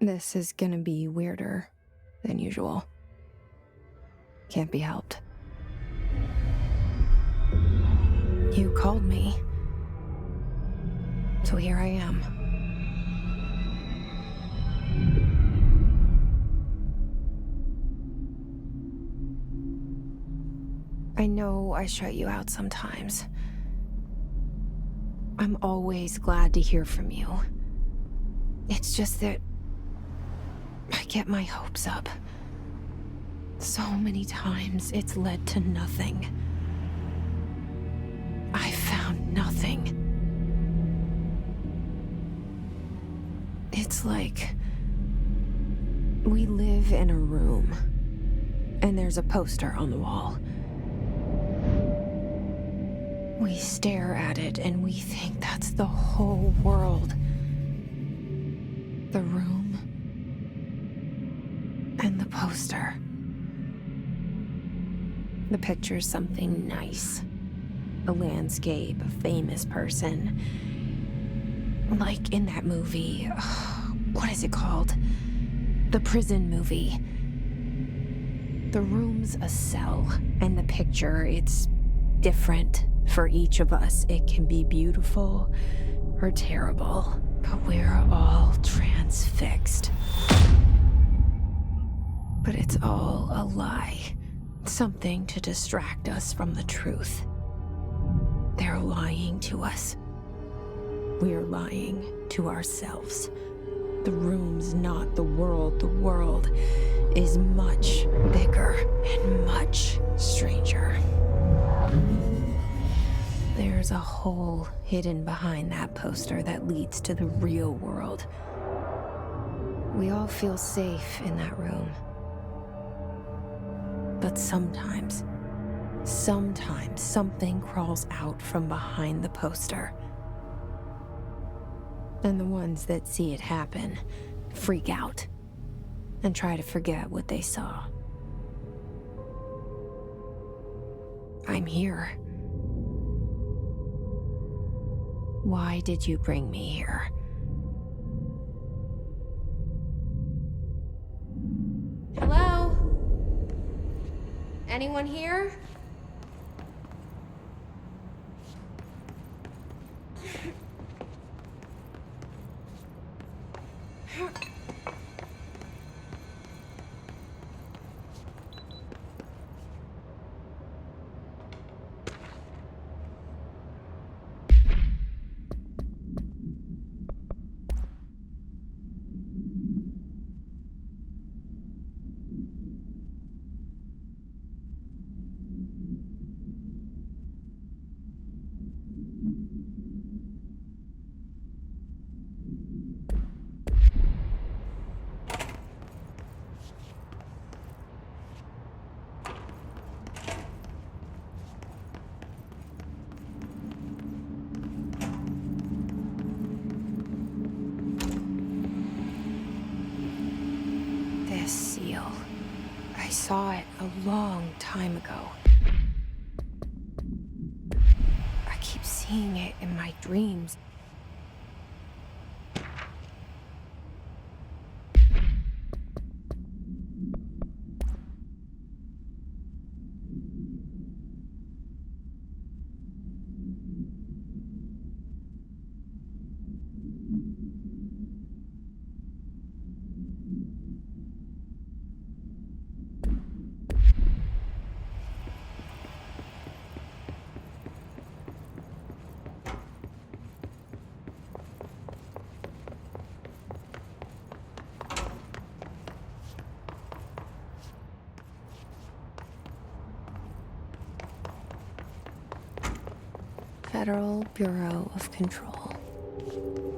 This is gonna be weirder than usual. Can't be helped. You called me. So here I am. I know I shut you out sometimes. I'm always glad to hear from you. It's just that I get my hopes up. So many times it's led to nothing. I found nothing. It's like we live in a room, and there's a poster on the wall. We stare at it and we think that's the whole world. The room and the poster. The picture's something nice. A landscape, a famous person. Like in that movie, what is it called? The prison movie. The room's a cell, and the picture, it's different for each of us. It can be beautiful or terrible, but we're all transfixed. But it's all a lie. Something to distract us from the truth. They're lying to us. We're lying to ourselves. The room's not the world. The world is much bigger and much stranger. There's a hole hidden behind that poster that leads to the real world. We all feel safe in that room. But sometimes something crawls out from behind the poster. And the ones that see it happen freak out and try to forget what they saw. I'm here. Why did you bring me here? Hello? Anyone here? This seal. I saw it a long time ago. I keep seeing it in my dreams. Federal Bureau of Control.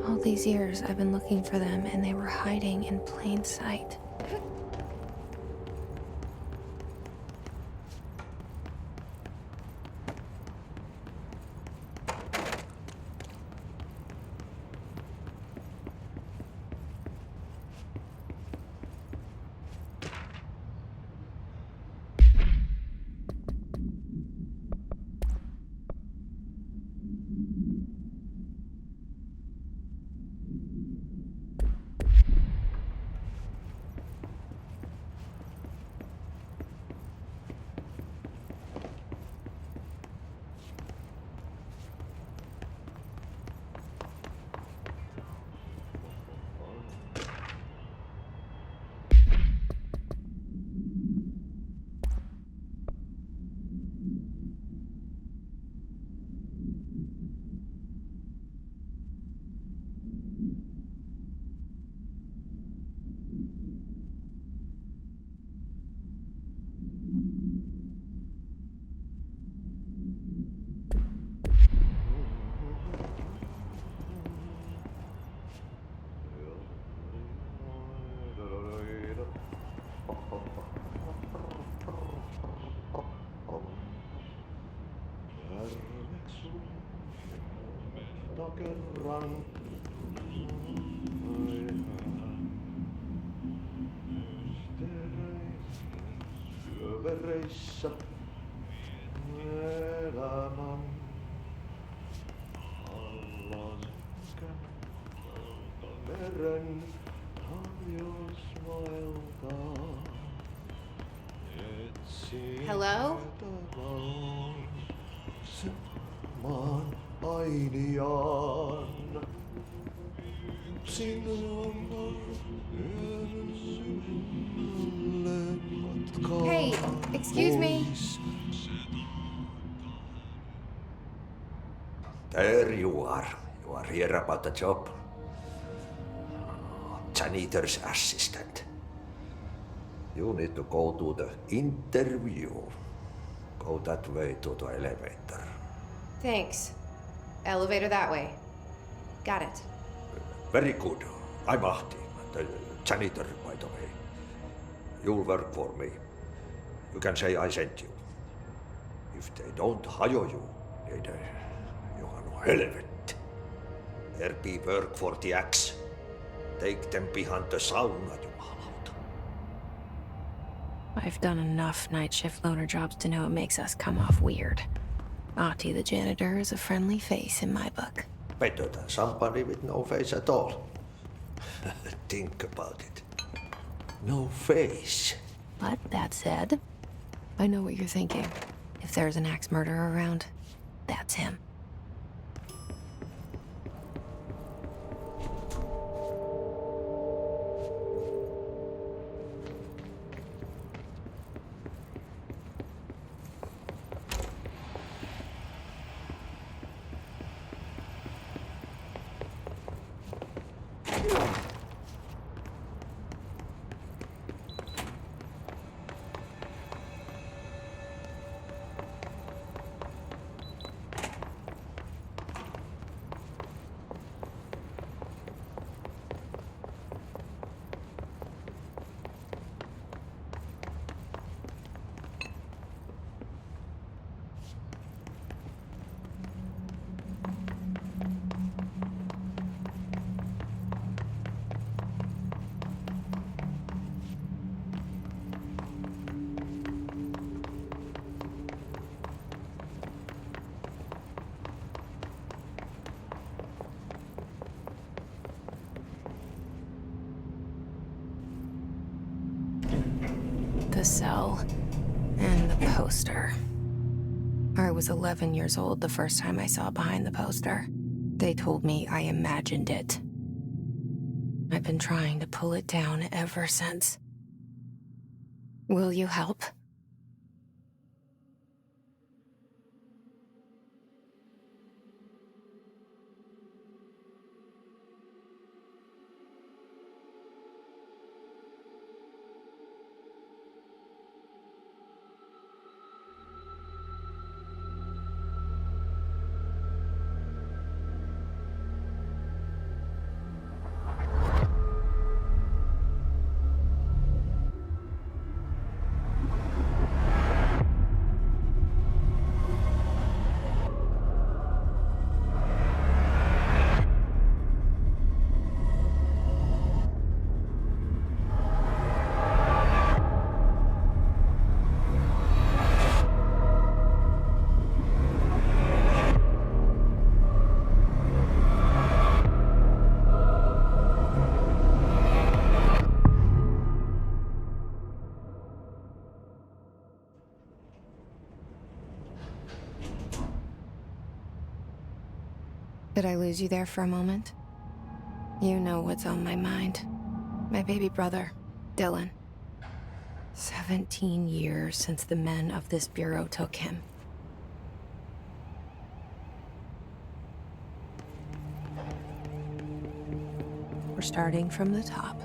All these years I've been looking for them, and they were hiding in plain sight. Syövereissä elämän alaskän meren harjosmailta etsin Hello? maan ainiaan. Hey, excuse me. There you are. You are here about the job. Janitor's assistant. You need to go to the interview. Go that way to the elevator. Thanks. Elevator that way. Got it. Very good. I'm Ahti, the janitor, by the way. You'll work for me. You can say I sent you. If they don't hire you, niin Johan on helvet. There be work for the axe. Take them behind the sauna, jumalauta. I've done enough night shift loner jobs to know it makes us come off weird. Ahti the janitor is a friendly face in my book. Better than somebody with no face at all. Think about it. No face. But that said, I know what you're thinking. If there's an axe murderer around, that's him. The cell and the poster. I was 11 years old the first time I saw behind the poster. They told me I imagined it. I've been trying to pull it down ever since. Will you help? Did I lose you there for a moment? You know what's on my mind. My baby brother, Dylan. 17 years since the men of this bureau took him. We're starting from the top.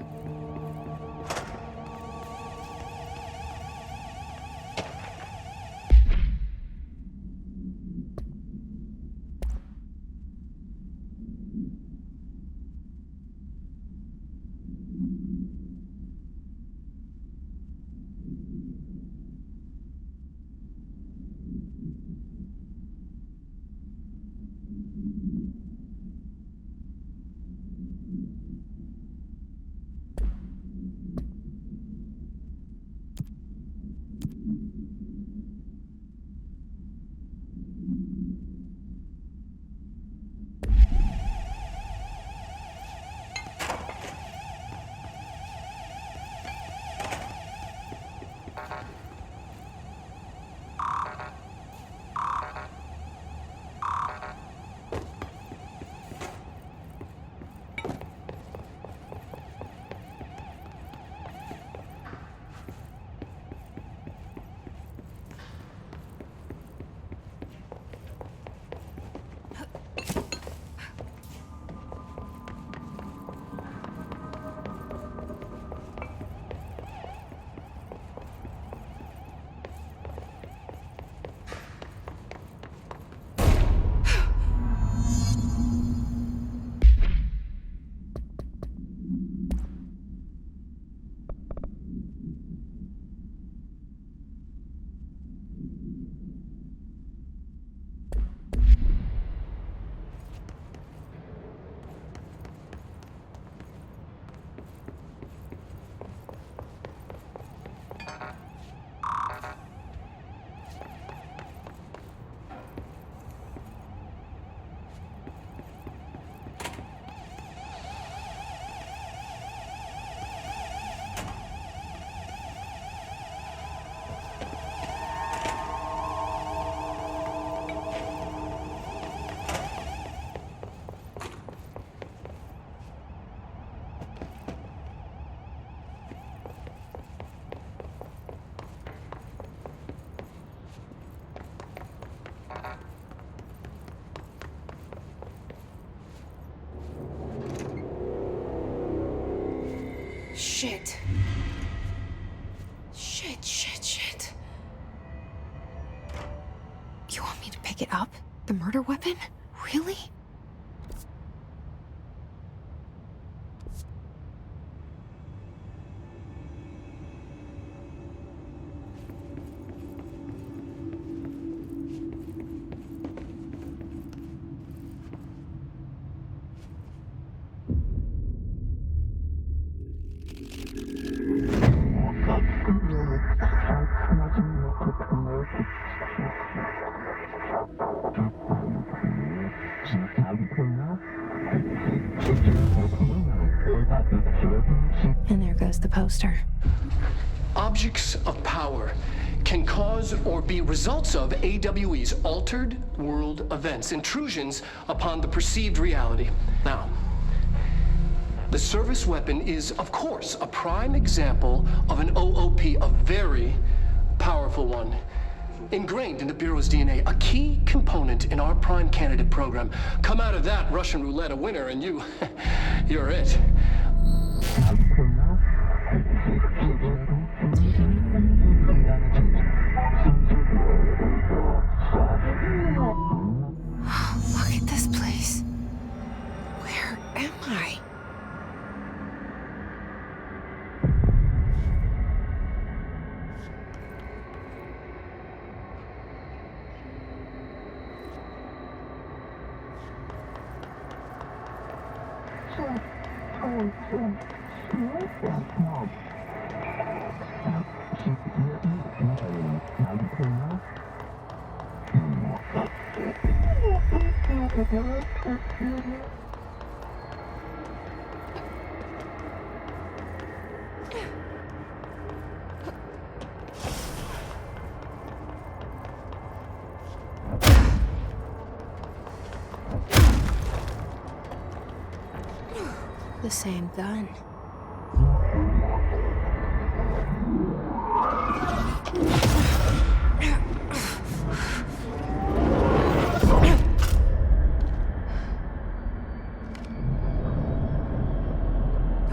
Shit. Shit. You want me to pick it up? The murder weapon? Really? And there goes the poster. Objects of power can cause or be results of AWE's altered world events, intrusions upon the perceived reality. Now, the service weapon is, of course, a prime example of an OOP, a very powerful one. Ingrained in the Bureau's DNA, a key component in our prime candidate program. Come out of that Russian roulette a winner and you're it. Look at this place. Where am I? The same gun.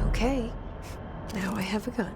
Okay, now I have a gun.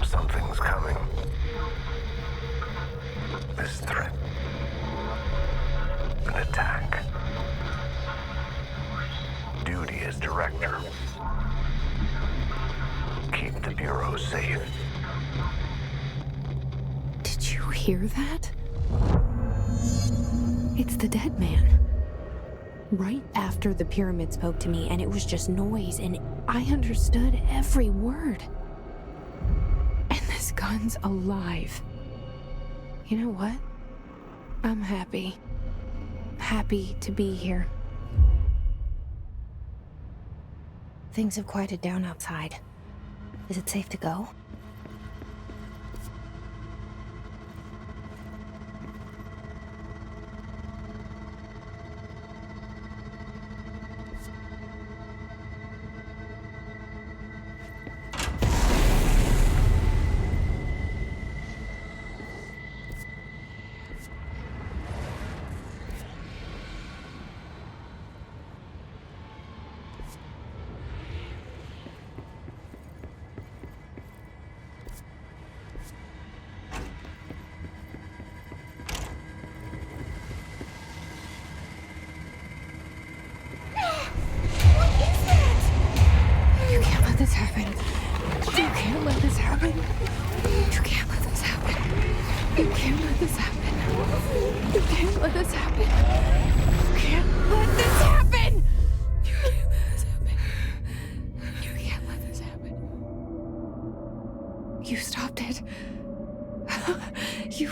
Something's coming. This threat. An attack. Duty as director. Keep the Bureau safe. Did you hear that? It's the dead man. Right after the pyramid spoke to me, and it was just noise, and I understood every word. And this gun's alive. You know what? I'm happy. Happy to be here. Things have quieted down outside. Is it safe to go? You can't let this happen. You can't let this happen. You can't let this happen! You can't let this happen. You can't let this happen. You stopped it. You...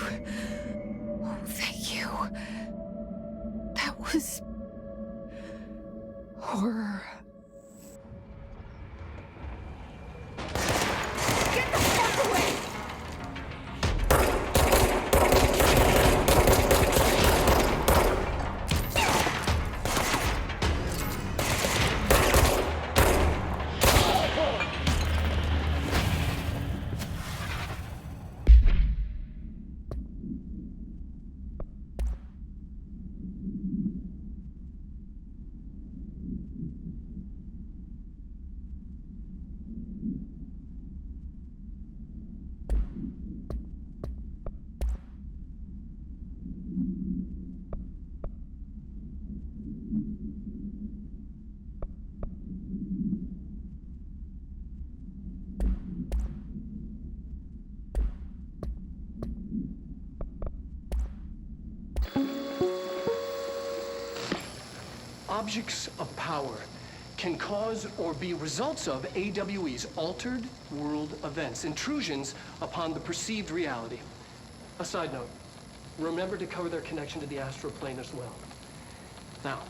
Oh, thank you. That was... horror. Get the fuck away! Objects of power can cause or be results of AWE's altered world events, intrusions upon the perceived reality. A side note, remember to cover their connection to the astral plane as well. Now,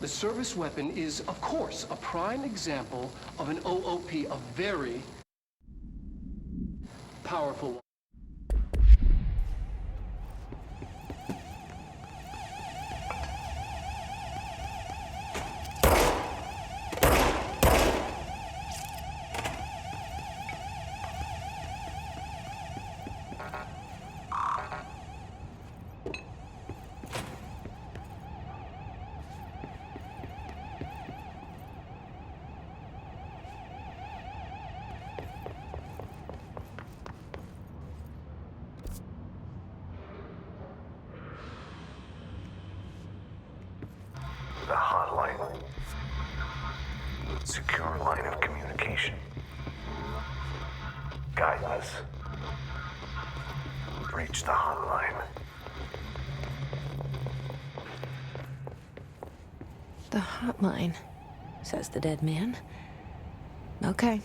the service weapon is, of course, a prime example of an OOP, a very powerful one. The hotline. Secure line of communication. Guidance. Reach the hotline. The hotline, says the dead man. Okay.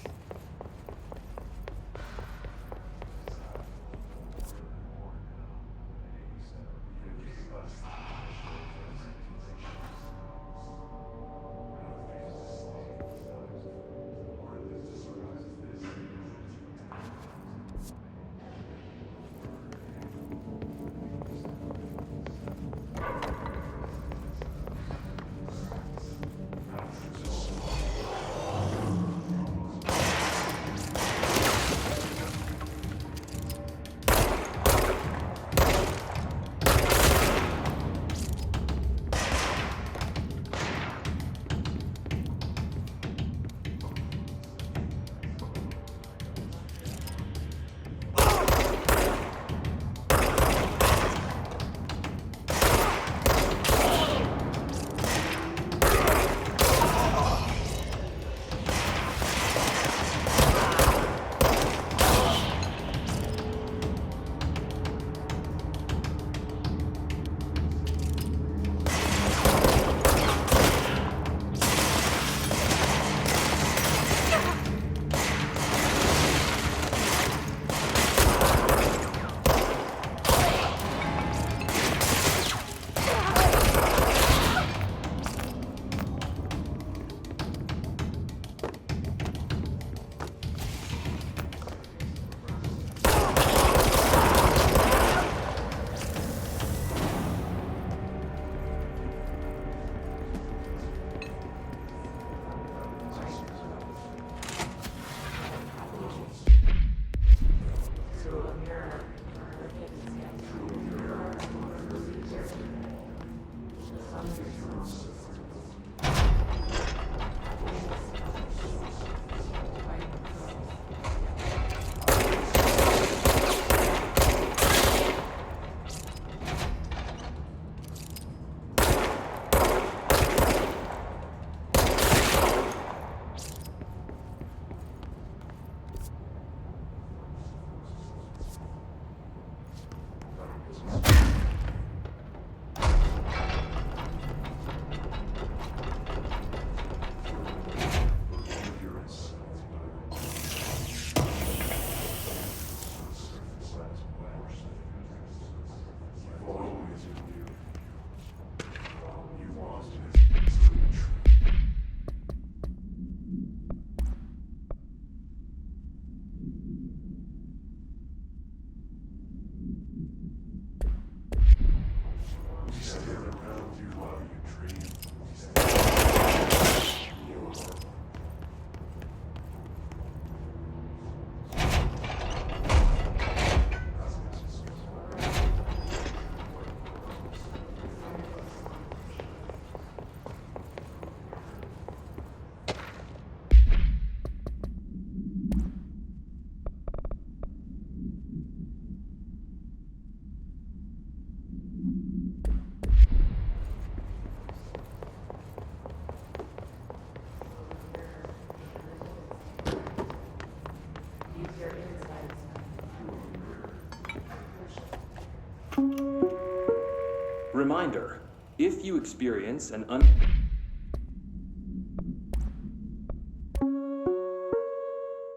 Reminder, if you experience an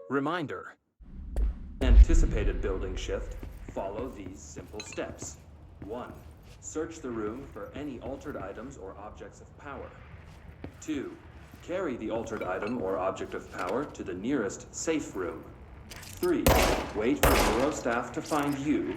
Reminder, anticipated building shift, follow these simple steps. 1. Search the room for any altered items or objects of power. 2. Carry the altered item or object of power to the nearest safe room. 3. Wait for Bureau staff to find you.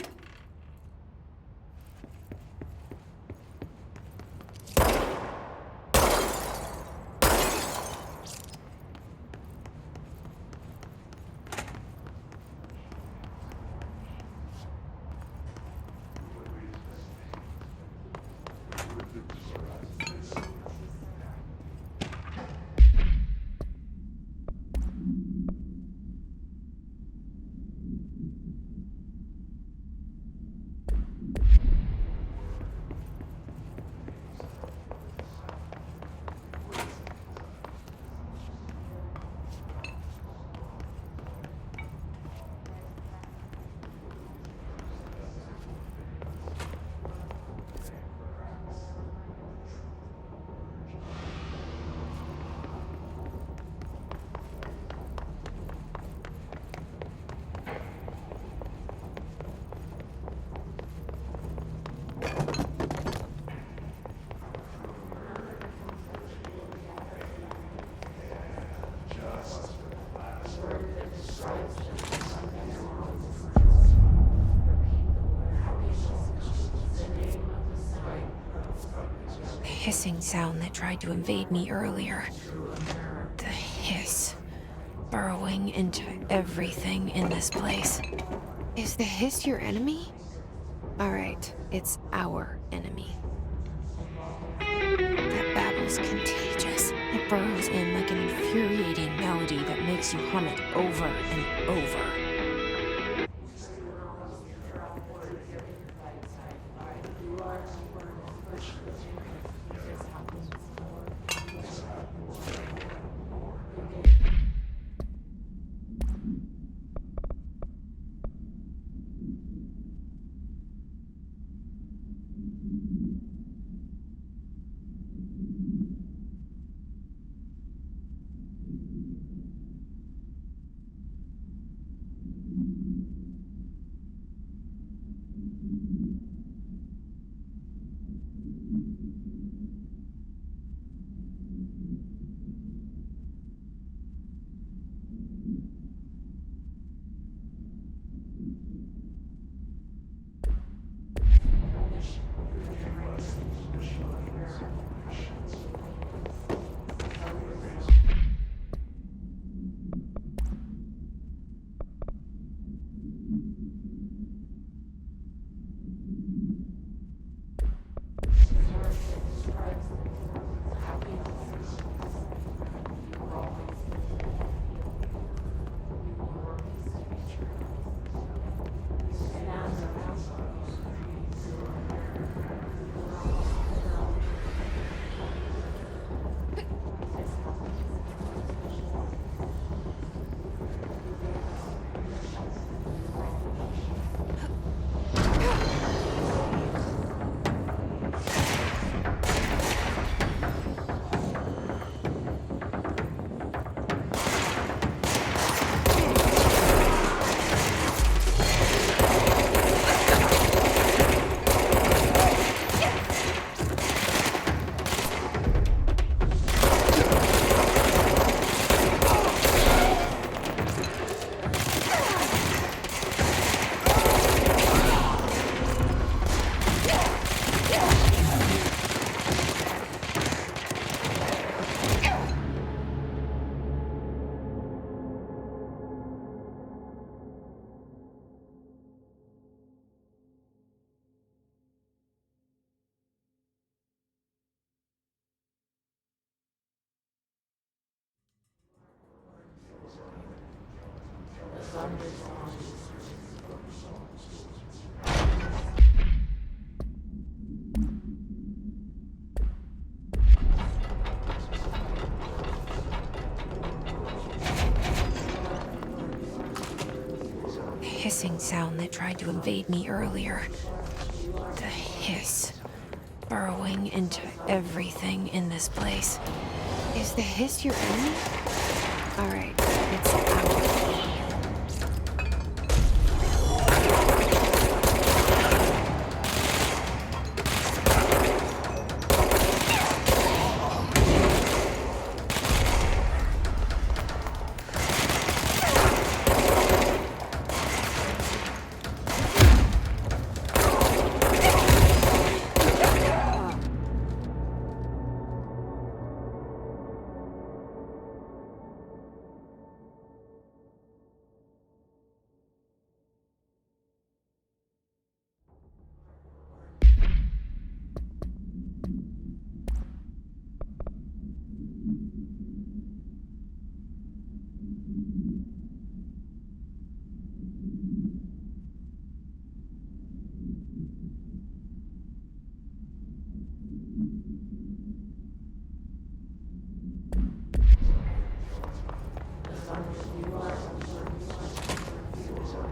Hissing sound that tried to invade me earlier. The hiss. Burrowing into everything in this place. Is the hiss your enemy? Alright, it's our enemy. That babble's contagious. It burrows in like an infuriating melody that makes you hum it over and over. sound that tried to invade me earlier. The hiss burrowing into everything in this place. Is the hiss your enemy? Alright, it's ours.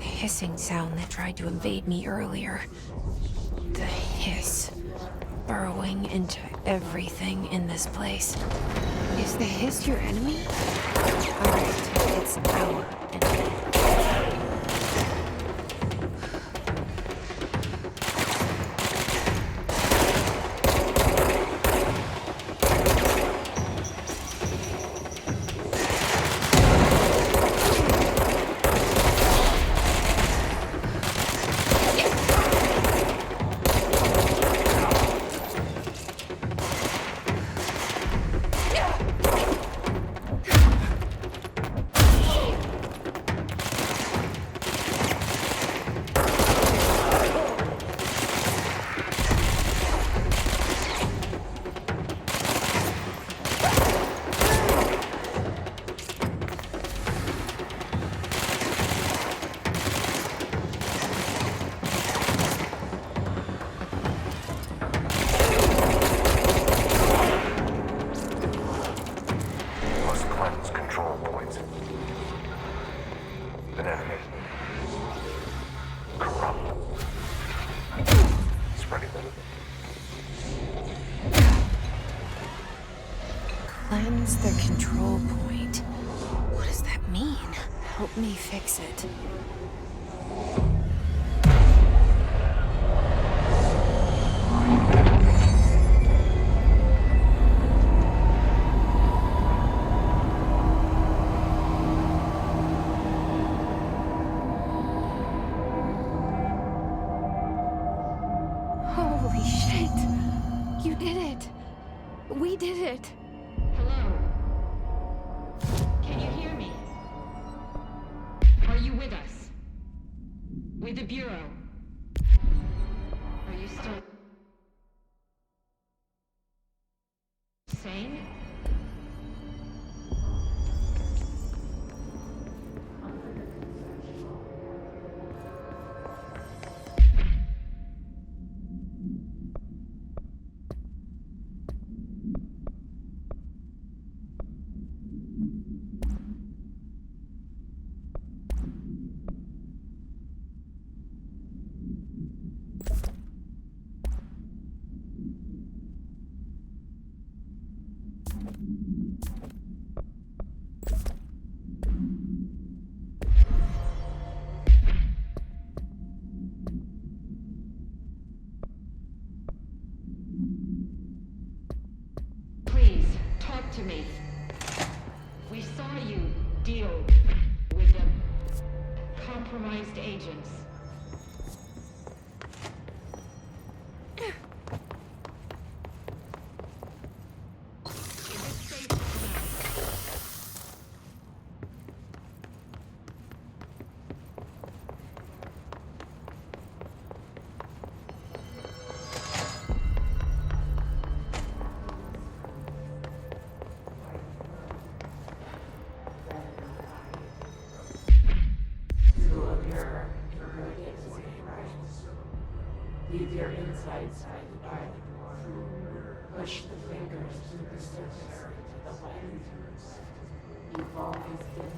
Hissing sound that tried to invade me earlier. The hiss burrowing into everything in this place. Is the hiss your enemy? Alright, it's our enemy. Cleanse the control point. What does that mean? Help me fix it. Holy shit! You did it! We did it! Hello? Can you hear me? Are you with us? With the Bureau? Are you still sane? Please, talk to me. We saw you deal with the compromised agents. Is it safe now? Leave your insides by the door. Push the fingers through the surface to the lens. You've always been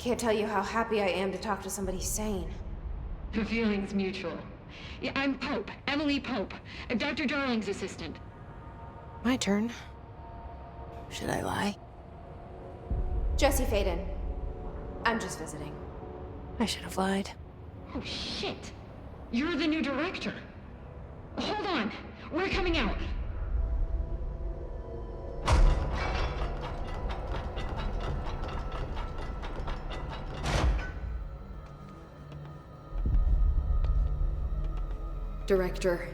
Can't tell you how happy I am to talk to somebody sane. The feeling's mutual. Yeah, I'm Pope, Emily Pope, Dr. Darling's assistant. My turn. Should I lie? Jesse Faden. I'm just visiting. I should have lied. Oh, shit. You're the new director. Hold on. We're coming out. Director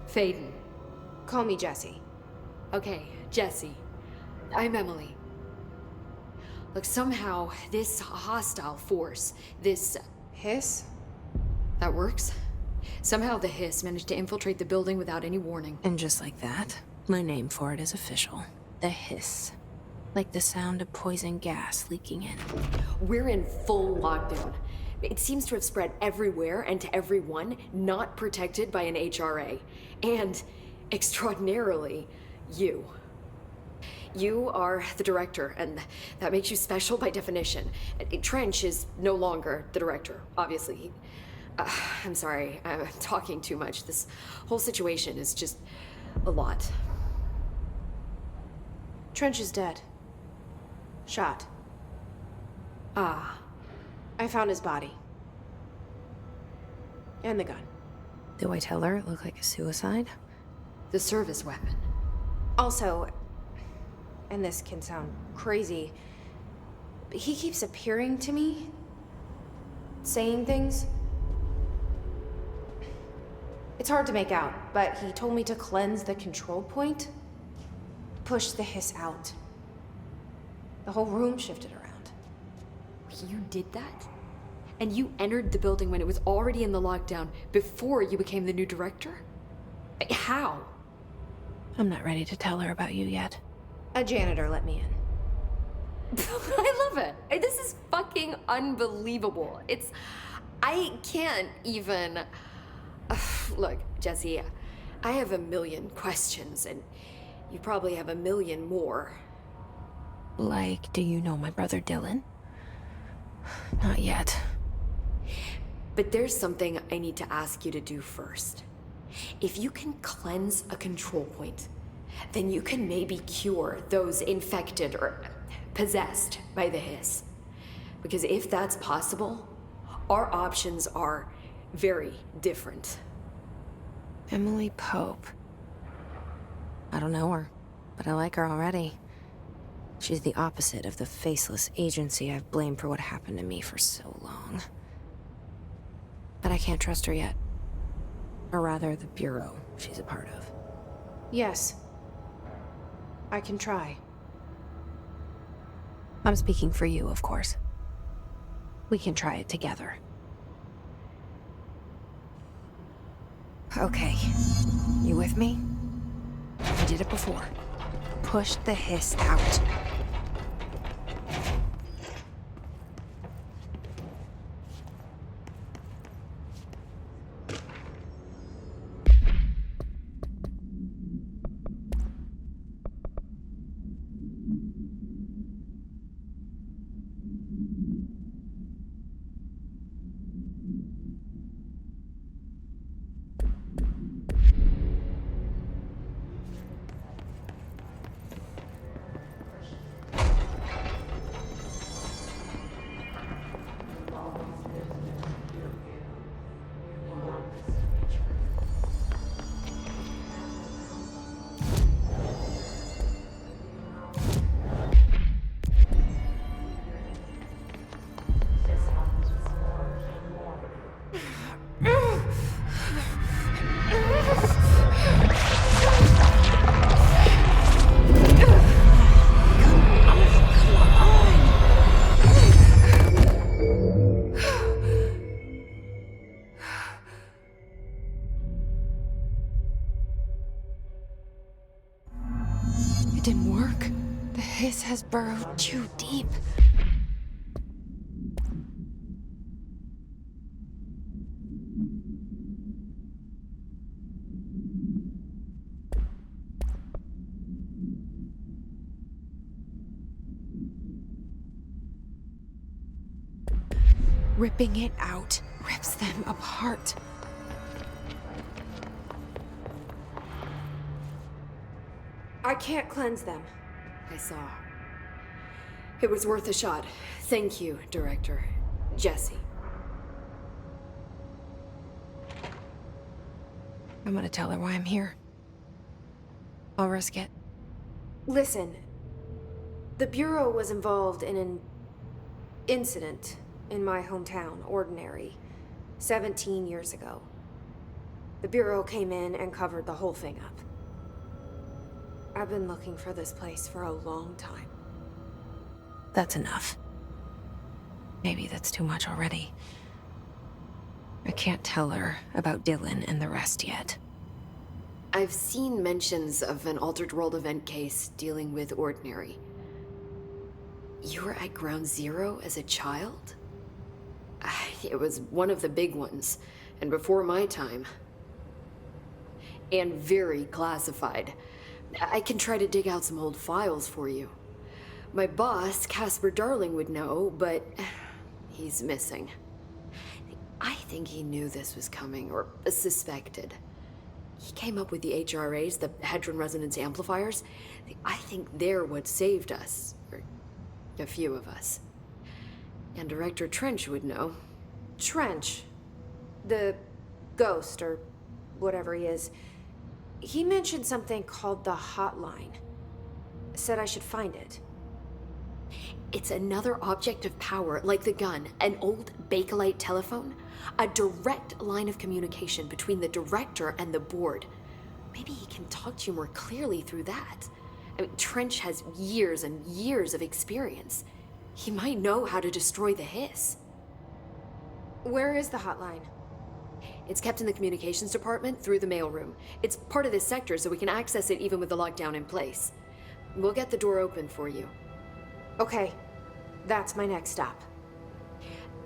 Faden. Call me Jesse. Okay, Jesse. I'm Emily. Look, somehow this hostile force, this... Hiss? That works? Somehow the hiss managed to infiltrate the building without any warning. And just like that, my name for it is official. The hiss. Like the sound of poison gas leaking in. We're in full lockdown. It seems to have spread everywhere and to everyone not protected by an HRA. And, extraordinarily, you. You are the director, and that makes you special by definition. Trench is no longer the director, obviously. I'm sorry, I'm talking too much. This whole situation is just a lot. Trench is dead. Shot. Ah. I found his body. And the gun. Do I tell her it looked like a suicide? The service weapon. Also, and this can sound crazy, but he keeps appearing to me, saying things. It's hard to make out, but he told me to cleanse the control point, push the hiss out. The whole room shifted around. You did that? And you entered the building when it was already in the lockdown before you became the new director? How? I'm not ready to tell her about you yet. A janitor let me in. I love it. This is fucking unbelievable. I can't even... Look, Jesse, I have a million questions, and you probably have a million more. Like, do you know my brother Dylan? Not yet. But there's something I need to ask you to do first. If you can cleanse a control point, then you can maybe cure those infected or possessed by the hiss. Because if that's possible, our options are very different. Emily Pope. I don't know her, but I like her already. She's the opposite of the faceless agency I've blamed for what happened to me for so long. But I can't trust her yet. Or rather, the bureau she's a part of. Yes. I can try. I'm speaking for you, of course. We can try it together. Okay. You with me? I did it before. Push the hiss out. It didn't work. The hiss has burrowed too deep. Ripping it out rips them apart. I can't cleanse them. I saw. It was worth a shot. Thank you, Director. Jesse. I'm gonna tell her why I'm here. I'll risk it. Listen, the Bureau was involved in an incident in my hometown, Ordinary, 17 years ago. The Bureau came in and covered the whole thing up. I've been looking for this place for a long time. That's enough. Maybe that's too much already. I can't tell her about Dylan and the rest yet. I've seen mentions of an Altered World event case dealing with Ordinary. You were at Ground Zero as a child? It was one of the big ones, and before my time. And very classified. I can try to dig out some old files for you. My boss, Casper Darling, would know, but he's missing. I think he knew this was coming, or suspected. He came up with the HRAs, the Hadron Resonance Amplifiers. I think they're what saved us, or a few of us. And Director Trench would know. Trench, the ghost, or whatever he is, he mentioned something called the Hotline. Said I should find it. It's another object of power, like the gun, an old Bakelite telephone, a direct line of communication between the director and the board. Maybe he can talk to you more clearly through that. I mean, Trench has years and years of experience. He might know how to destroy the hiss. Where is the hotline? It's kept in the communications department through the mailroom. It's part of this sector, so we can access it even with the lockdown in place. We'll get the door open for you. Okay, that's my next stop.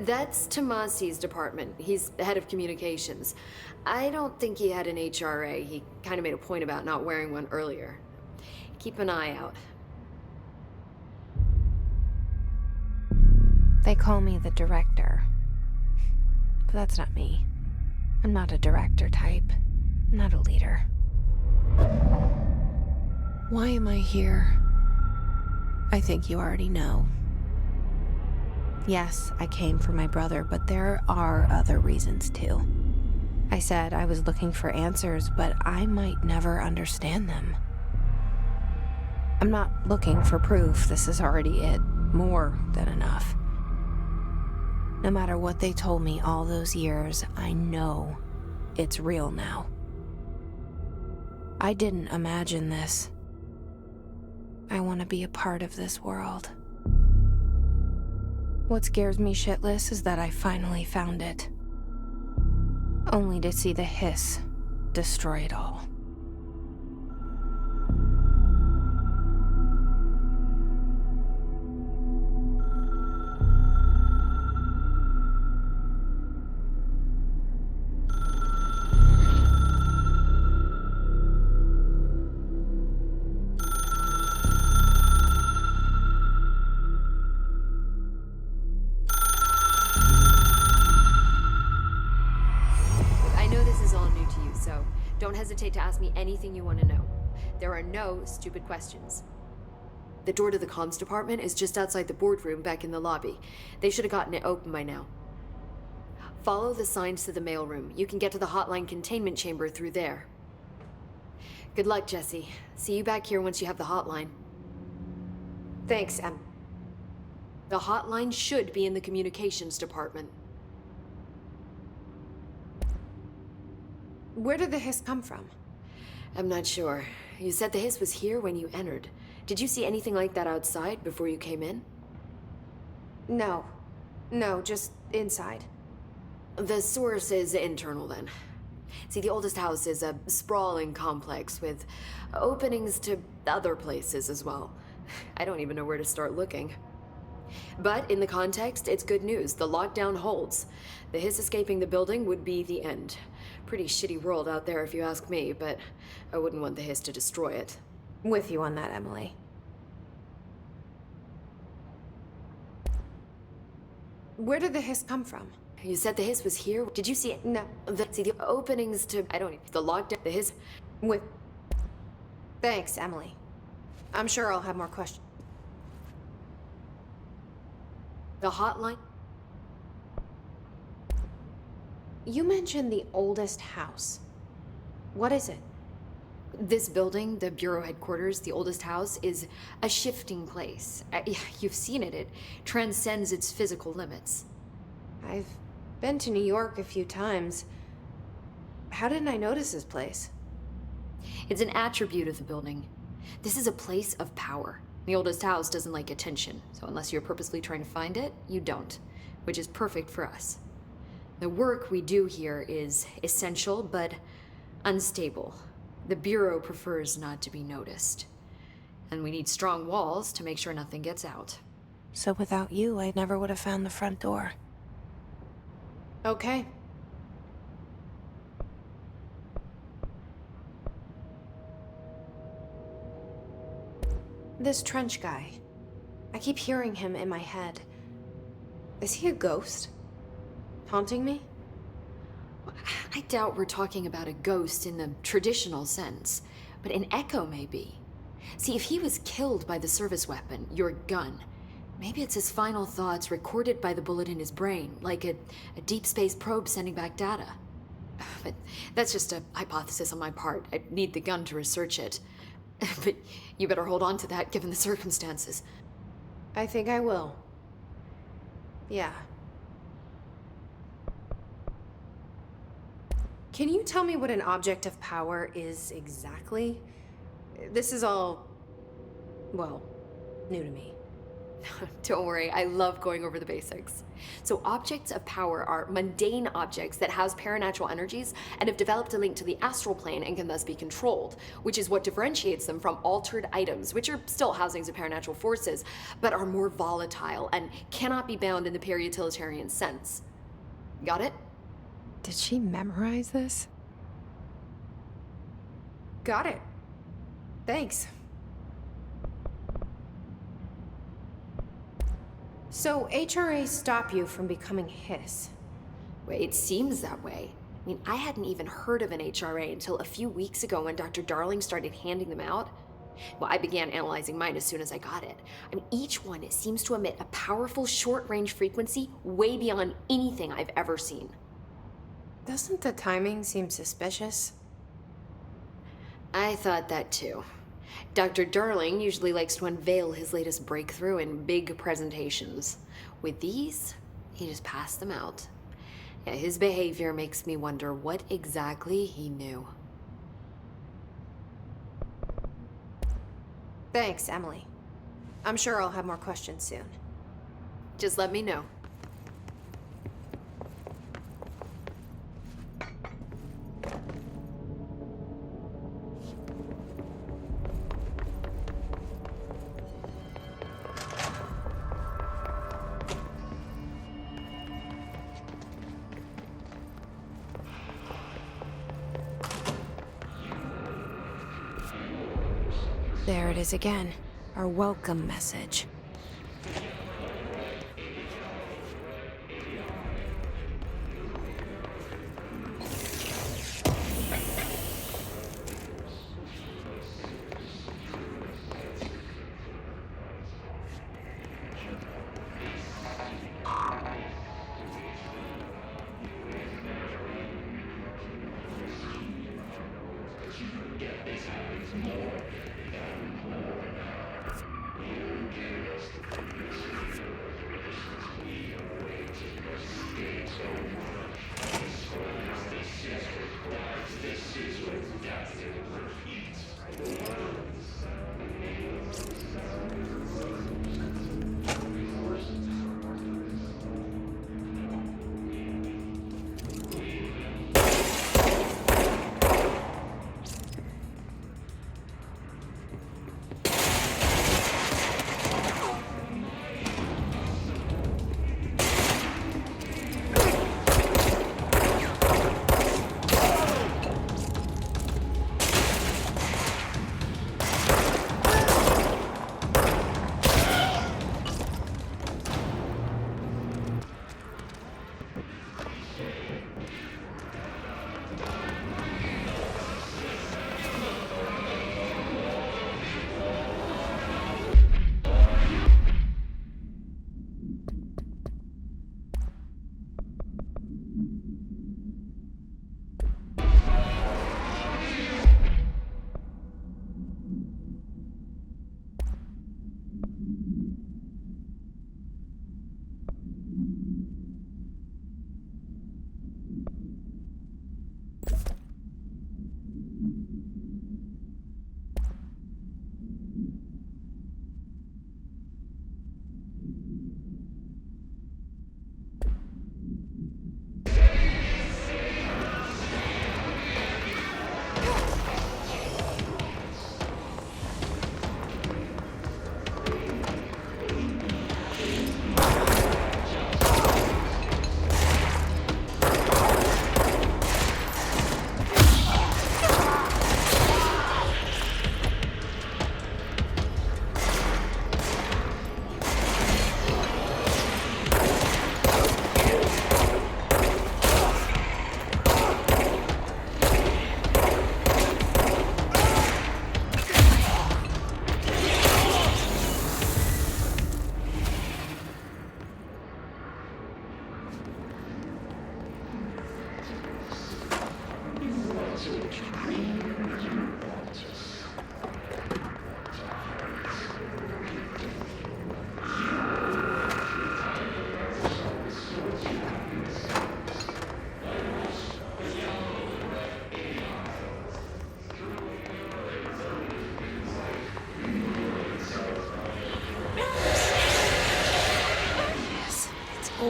That's Tomasi's department. He's the head of communications. I don't think he had an HRA. He kind of made a point about not wearing one earlier. Keep an eye out. They call me the director. But that's not me. I'm not a director type. I'm not a leader. Why am I here? I think you already know. Yes, I came for my brother, but there are other reasons too. I said I was looking for answers, but I might never understand them. I'm not looking for proof. This is already it. More than enough. No matter what they told me all those years, I know it's real now. I didn't imagine this. I want to be a part of this world. What scares me shitless is that I finally found it. Only to see the hiss destroy it all. Don't hesitate to ask me anything you want to know. There are no stupid questions. The door to the comms department is just outside the boardroom back in the lobby. They should have gotten it open by now. Follow the signs to the mailroom. You can get to the hotline containment chamber through there. Good luck, Jesse. See you back here once you have the hotline. Thanks, Em. The hotline should be in the communications department. Where did the hiss come from? I'm not sure. You said the hiss was here when you entered. Did you see anything like that outside before you came in? No. No, just inside. The source is internal then. See, the oldest house is a sprawling complex with openings to other places as well. I don't even know where to start looking. But in the context, it's good news. The lockdown holds. The hiss escaping the building would be the end. Pretty shitty world out there if you ask me, but I wouldn't want the hiss to destroy it. With you on that, Emily. Where did the hiss come from? You said the hiss was here? Did you see it? No. See the openings to, the lockdown, the hiss? With... Thanks, Emily. I'm sure I'll have more questions. The hotline? You mentioned the oldest house. What is it? This building, the Bureau headquarters, the oldest house, is a shifting place. You've seen it. It transcends its physical limits. I've been to New York a few times. How didn't I notice this place? It's an attribute of the building. This is a place of power. The oldest house doesn't like attention, so unless you're purposely trying to find it, you don't, which is perfect for us. The work we do here is essential, but unstable. The Bureau prefers not to be noticed. And we need strong walls to make sure nothing gets out. So without you, I never would have found the front door. Okay. This trench guy. I keep hearing him in my head. Is he a ghost? Haunting me? I doubt we're talking about a ghost in the traditional sense, but an echo maybe. See, if he was killed by the service weapon, your gun, maybe it's his final thoughts recorded by the bullet in his brain, like a deep space probe sending back data. But that's just a hypothesis on my part. I need the gun to research it. But you better hold on to that given the circumstances. I think I will. Yeah. Can you tell me what an object of power is exactly? This is all, well, new to me. Don't worry, I love going over the basics. So objects of power are mundane objects that house paranatural energies and have developed a link to the astral plane and can thus be controlled, which is what differentiates them from altered items, which are still housings of paranatural forces, but are more volatile and cannot be bound in the peri-utilitarian sense. Got it? Did she memorize this? Got it. Thanks. So HRAs stop you from becoming hiss? Well, it seems that way. I mean, I hadn't even heard of an HRA until a few weeks ago when Dr. Darling started handing them out. Well, I began analyzing mine as soon as I got it. I mean, each one seems to emit a powerful short-range frequency way beyond anything I've ever seen. Doesn't the timing seem suspicious? I thought that too. Dr. Darling usually likes to unveil his latest breakthrough in big presentations. With these, he just passed them out. Yeah, his behavior makes me wonder what exactly he knew. Thanks, Emily. I'm sure I'll have more questions soon. Just let me know. There it is again. Our welcome message.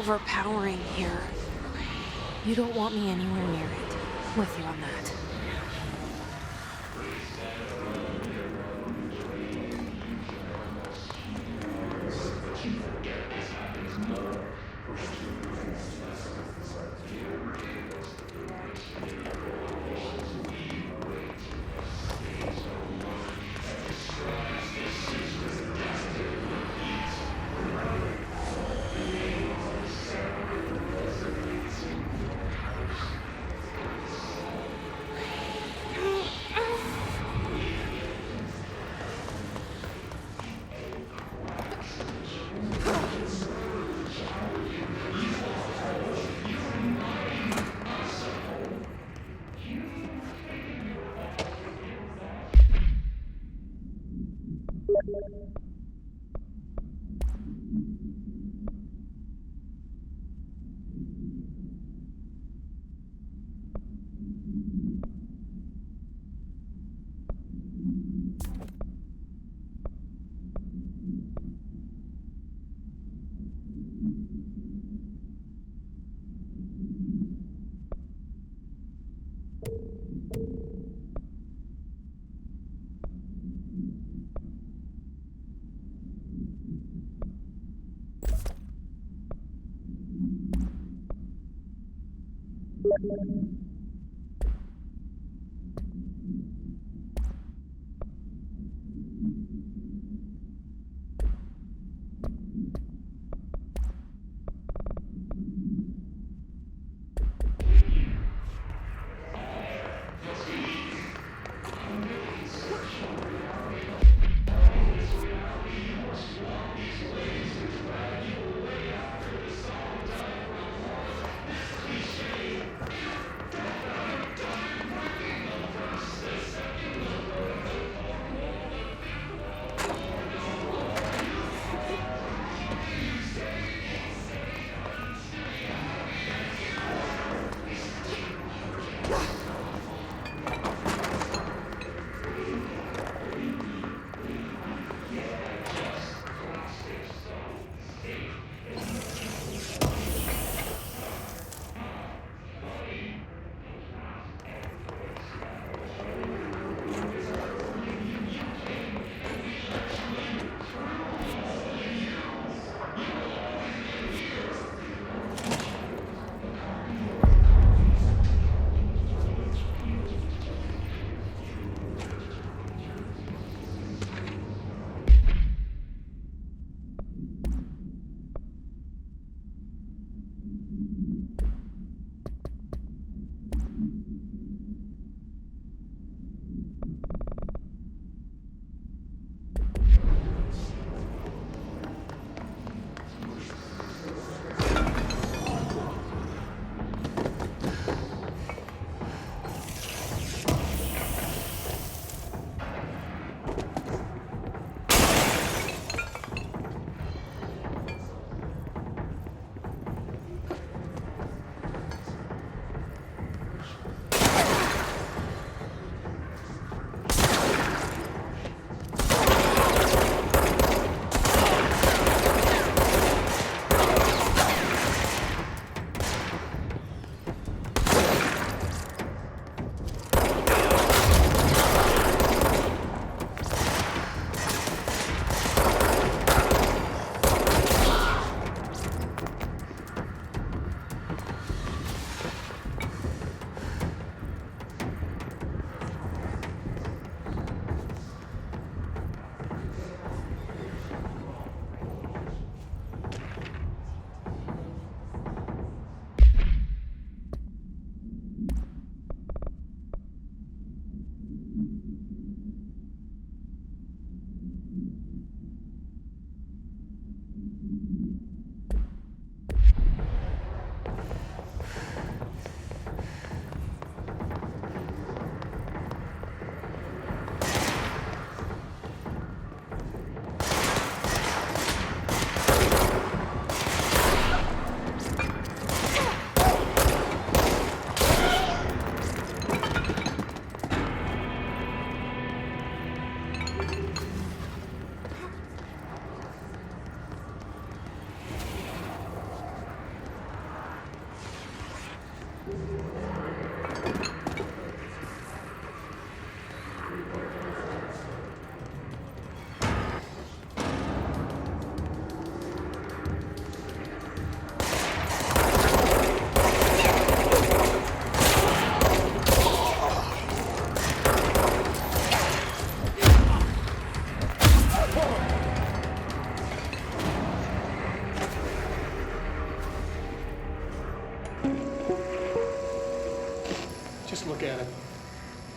overpowering here. You don't want me anywhere near it. With you on that.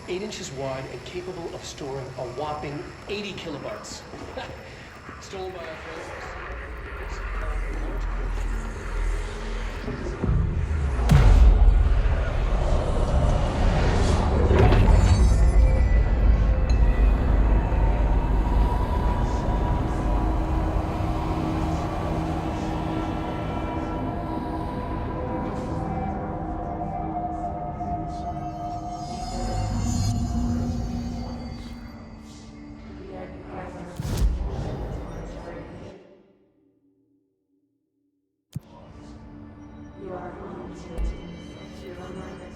8 inches wide and capable of storing a whopping 80 kilobytes. Stolen by our friends. You are home to